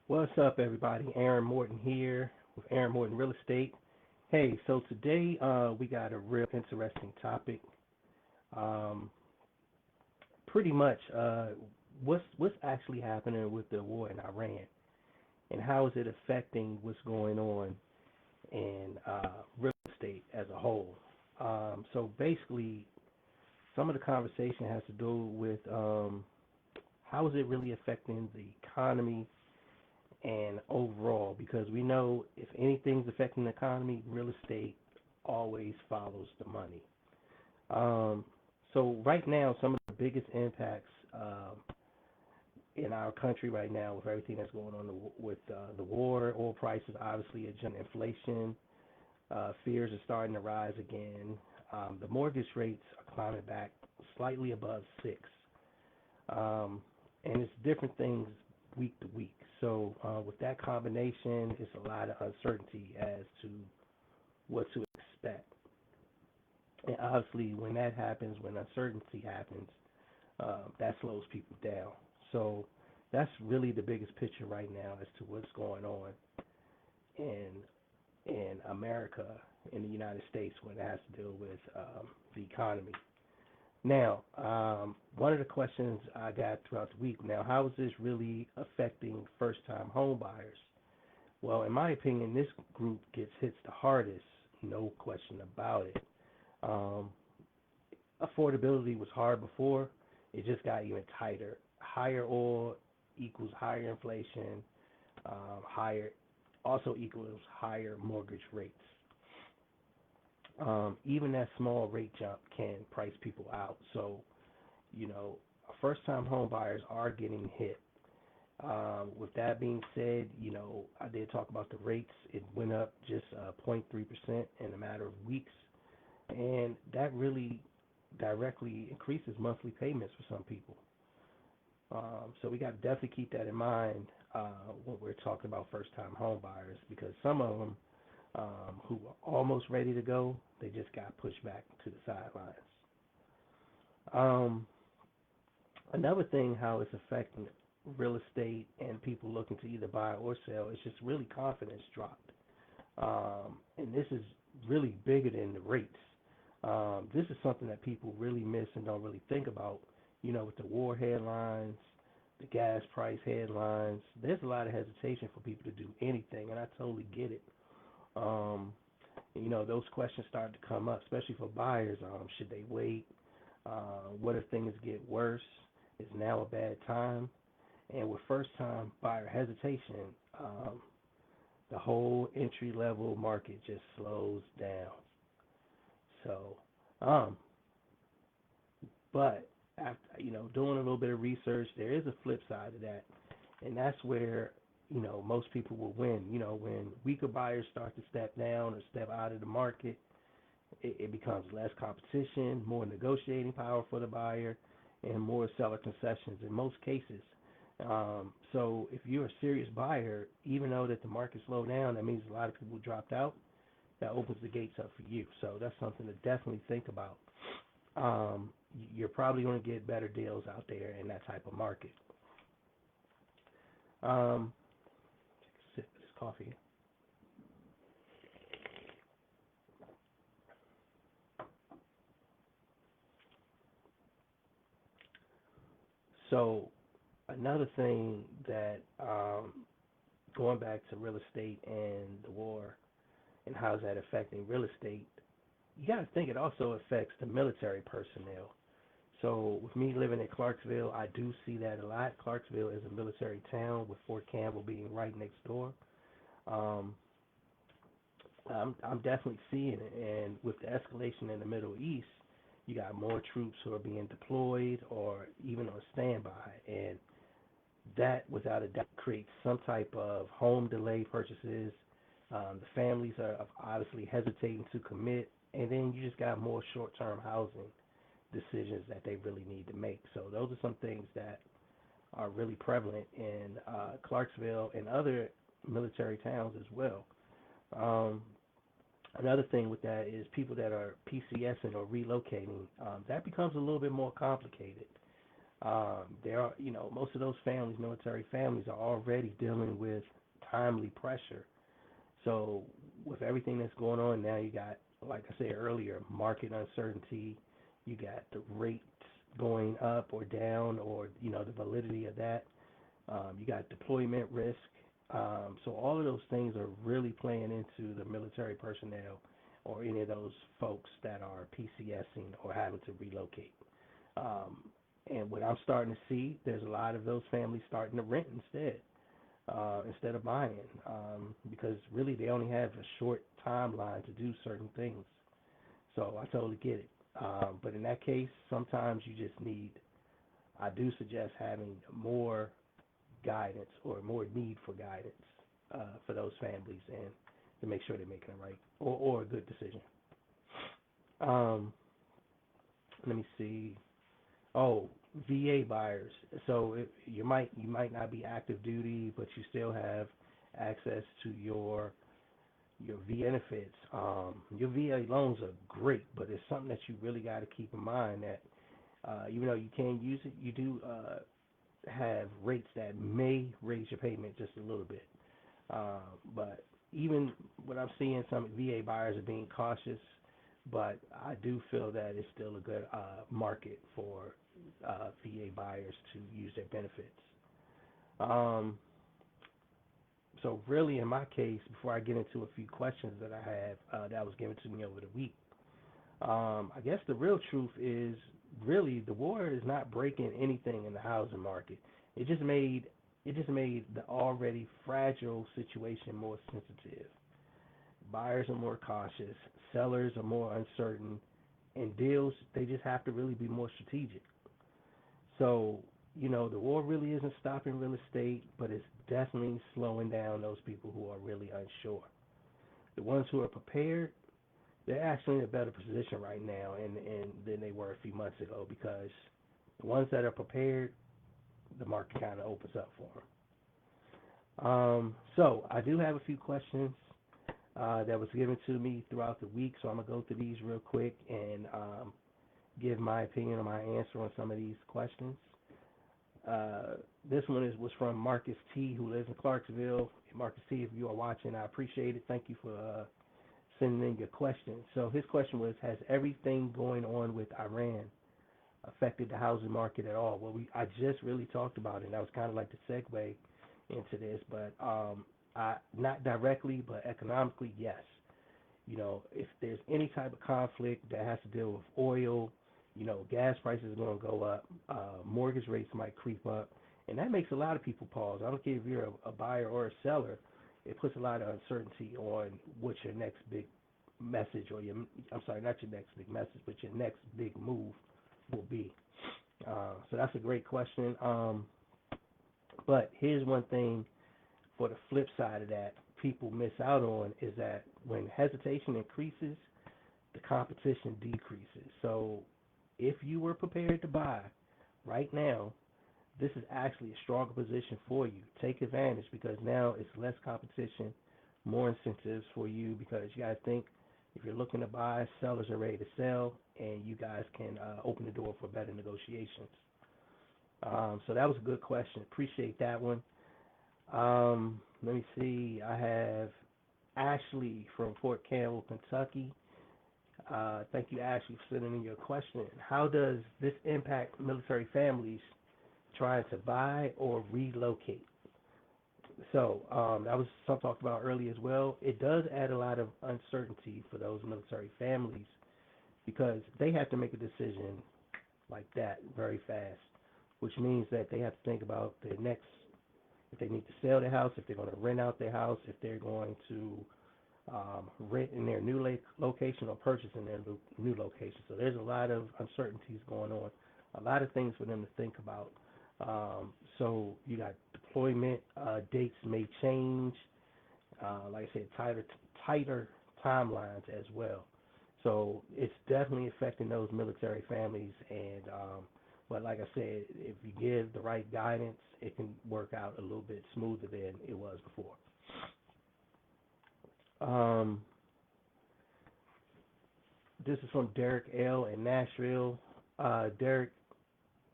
What's up, everybody? Aaron Morton here with Aaron Morton Real Estate. Hey, so today we got a real interesting topic. Um, Pretty much, what's actually happening with the war in Iran, and how is it affecting what's going on in real estate as a whole? So basically, some of the conversation has to do with how is it really affecting the economy and overall, because we know if anything's affecting the economy, real estate always follows the money. Um, so right now, some of the biggest impacts in our country right now, with everything that's going on with the war, oil prices, obviously, a general inflation, fears are starting to rise again. The mortgage rates are climbing back slightly above six. Um, and it's different things week to week. So with that combination, it's a lot of uncertainty as to what to expect. And obviously, when that happens, when uncertainty happens, that slows people down. So that's really the biggest picture right now as to what's going on in America, in the United States, when it has to deal with the economy. Now, one of the questions I got throughout the week, now, how is this really affecting first-time home buyers? Well, in my opinion, this group gets hit the hardest, no question about it. Um, Affordability was hard before, it just got even tighter. Higher oil equals higher inflation, higher also equals higher mortgage rates. Even that small rate jump can price people out. So, first time home buyers are getting hit. With that being said, I did talk about the rates. It went up just 0.3% in a matter of weeks. And that really directly increases monthly payments for some people. So we got to definitely keep that in mind when we're talking about first time home buyers, because some of them who were almost ready to go, they just got pushed back to the sidelines. Um, Another thing, how it's affecting real estate and people looking to either buy or sell, is just really confidence dropped. And this is really bigger than the rates. This is something that people really miss and don't really think about. With the war headlines, the gas price headlines, there's a lot of hesitation for people to do anything, and I totally get it. Um, those questions start to come up, especially for buyers. Should they wait? What if things get worse? Is now a bad time? And with first-time buyer hesitation, the whole entry-level market just slows down. So, um, but after doing a little bit of research, there is a flip side to that, and that's where most people will win. When weaker buyers start to step down or step out of the market, it becomes less competition, more negotiating power for the buyer, and more seller concessions in most cases. So if you're a serious buyer, even though that the market slowed down, that means a lot of people dropped out. That opens the gates up for you. So that's something to definitely think about. Um, you're probably going to get better deals out there in that type of market. Um, Take a sip of this coffee. So another thing that going back to real estate and the war and how's that affecting real estate, you got to think it also affects the military personnel. So with me living in Clarksville, I do see that a lot. Clarksville is a military town with Fort Campbell being right next door. Um, I'm definitely seeing it, and with the escalation in the Middle East, you got more troops who are being deployed or even on standby, and that without a doubt creates some type of home delay purchases. The families are obviously hesitating to commit, and then you just got more short-term housing decisions that they really need to make. So those are some things that are really prevalent in Clarksville and other military towns as well. Um, Another thing with that is people that are PCSing or relocating, that becomes a little bit more complicated. There are, most of those families, military families, are already dealing with timely pressure. So with everything that's going on now, you got, like I said earlier, market uncertainty. You got the rates going up or down, or the validity of that. You got deployment risk. So all of those things are really playing into the military personnel or any of those folks that are PCSing or having to relocate. And what I'm starting to see, there's a lot of those families starting to rent instead of buying, because really they only have a short timeline to do certain things. So I totally get it. But in that case, sometimes you just need, I do suggest having more guidance or more need for guidance for those families and to make sure they're making a right or a good decision. Let me see. Oh, VA buyers. So you might not be active duty, but you still have access to your VA benefits. Your VA loans are great, but it's something that you really got to keep in mind that even though you can use it, you do have rates that may raise your payment just a little bit. But even what I'm seeing, some VA buyers are being cautious, but I do feel that it's still a good market for VA buyers to use their benefits. So really, in my case, before I get into a few questions that I have that was given to me over the week, I guess the real truth is really the war is not breaking anything in the housing market. It just made the already fragile situation more sensitive. Buyers are more cautious, sellers are more uncertain, and deals, they just have to really be more strategic. So, the war really isn't stopping real estate, but it's definitely slowing down those people who are really unsure. The ones who are prepared, they're actually in a better position right now and than they were a few months ago, because the ones that are prepared, the market kind of opens up for them. So I do have a few questions that was given to me throughout the week, so I'm going to go through these real quick and give my opinion or my answer on some of these questions. This one was from Marcus T., who lives in Clarksville. Marcus T., if you are watching, I appreciate it. Thank you for sending in your question. So his question was, has everything going on with Iran affected the housing market at all? Well, I just really talked about it, and that was kind of like the segue into this, but not directly, but economically, yes. If there's any type of conflict that has to deal with oil, gas prices are going to go up, mortgage rates might creep up, and that makes a lot of people pause. I don't care if you're a buyer or a seller. It puts a lot of uncertainty on what your next big message, or I'm sorry, not your next big message, but your next big move will be. So that's a great question. But here's one thing for the flip side of that people miss out on is that when hesitation increases, the competition decreases. So if you were prepared to buy right now, this is actually a stronger position for you. Take advantage, because now it's less competition, more incentives for you, because you got to think, if you're looking to buy, sellers are ready to sell, and you guys can open the door for better negotiations. So that was a good question. Appreciate that one. Let me see. I have Ashley from Fort Campbell, Kentucky. Thank you, Ashley, for sending in your question. How does this impact military families trying to buy or relocate? So that was something I talked about earlier as well. It does add a lot of uncertainty for those military families, because they have to make a decision like that very fast, which means that they have to think about their next, if they need to sell their house, if they're going to rent out their house, if they're going to rent in their new location or purchase in their new location. So there's a lot of uncertainties going on, a lot of things for them to think about. So you got deployment dates may change, like I said, tighter timelines as well. So it's definitely affecting those military families, and but like I said, if you give the right guidance, it can work out a little bit smoother than it was before. This is from Derek L. in Nashville. Derek,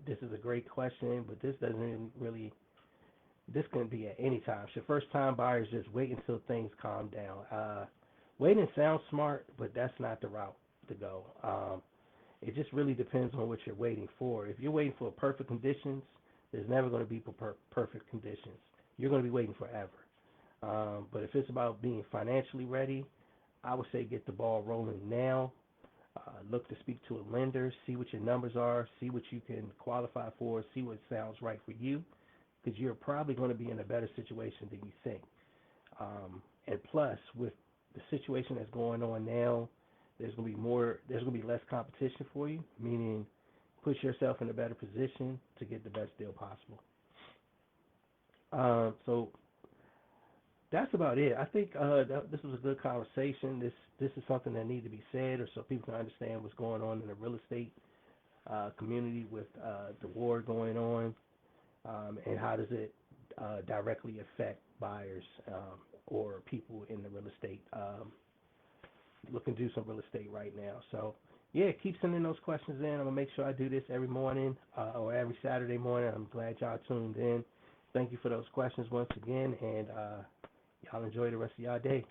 this is a great question, but this doesn't really. This can be at any time. So first time buyers just wait until things calm down. Waiting sounds smart, but that's not the route to go. It just really depends on what you're waiting for. If you're waiting for perfect conditions, there's never going to be perfect conditions. You're going to be waiting forever. But if it's about being financially ready, I would say get the ball rolling now. Look to speak to a lender, see what your numbers are, see what you can qualify for, see what sounds right for you, because you're probably going to be in a better situation than you think. And plus, with the situation that's going on now, there's going to be more. There's going to be less competition for you, meaning put yourself in a better position to get the best deal possible. So that's about it. I think this was a good conversation. This is something that needs to be said, or so people can understand what's going on in the real estate community with the war going on, and how does it directly affect buyers or people in the real estate looking to do some real estate right now. So yeah, keep sending those questions in. I'm gonna make sure I do this every morning or every Saturday morning. I'm glad y'all tuned in. Thank you for those questions once again, and y'all enjoy the rest of y'all day.